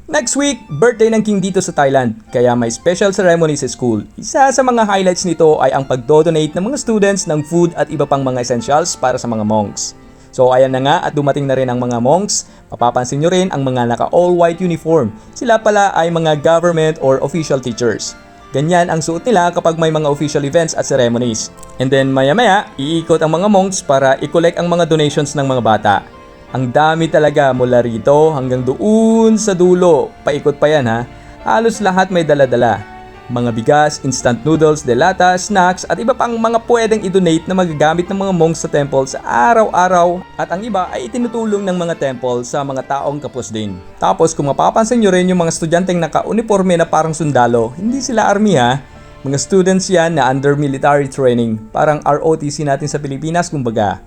Next week, birthday ng king dito sa Thailand, kaya may special ceremony sa school. Isa sa mga highlights nito ay ang pagdodonate ng mga students ng food at iba pang mga essentials para sa mga monks. So ayan na nga at dumating na rin ang mga monks. Mapapansin nyo rin ang mga naka all white uniform. Sila pala ay mga government or official teachers. Ganyan ang suot nila kapag may mga official events at ceremonies. And then maya-maya, iikot ang mga monks para i-collect ang mga donations ng mga bata. Ang dami talaga mula rito hanggang doon sa dulo. Paikot pa yan ha. Halos lahat may dala-dala. Mga bigas, instant noodles, delata, snacks at iba pang mga pwedeng i-donate na magagamit ng mga monks sa temple sa araw-araw. At ang iba ay itinutulong ng mga temple sa mga taong kapos din. Tapos kung mapapansin nyo rin yung mga estudyanteng naka-uniforme na parang sundalo, hindi sila army ha. Mga students yan na under military training. Parang ROTC natin sa Pilipinas kumbaga.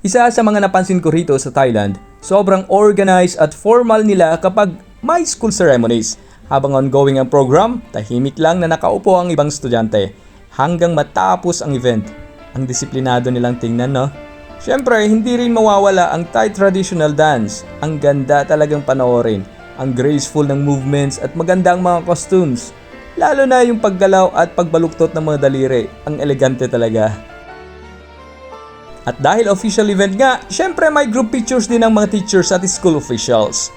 Isa sa mga napansin ko rito sa Thailand, sobrang organized at formal nila kapag may school ceremonies. Habang ongoing ang program, tahimik lang na nakaupo ang ibang estudyante hanggang matapos ang event. Ang disiplinado nilang tingnan, no? Siyempre, hindi rin mawawala ang Thai traditional dance. Ang ganda talagang panoorin. Ang graceful ng movements at maganda ang mga costumes. Lalo na yung paggalaw at pagbaluktot ng mga daliri. Ang elegante talaga. At dahil official event nga, syempre may group pictures din ng mga teachers at school officials.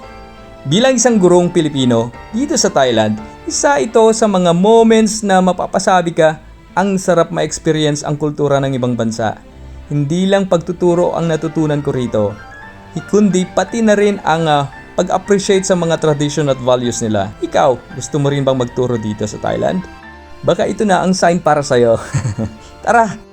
Bilang isang gurong Pilipino, dito sa Thailand, isa ito sa mga moments na mapapasabi ka, ang sarap ma-experience ang kultura ng ibang bansa. Hindi lang pagtuturo ang natutunan ko rito, kundi pati na rin ang pag-appreciate sa mga tradition at values nila. Ikaw, gusto mo rin bang magturo dito sa Thailand? Baka ito na ang sign para sa'yo. Tara!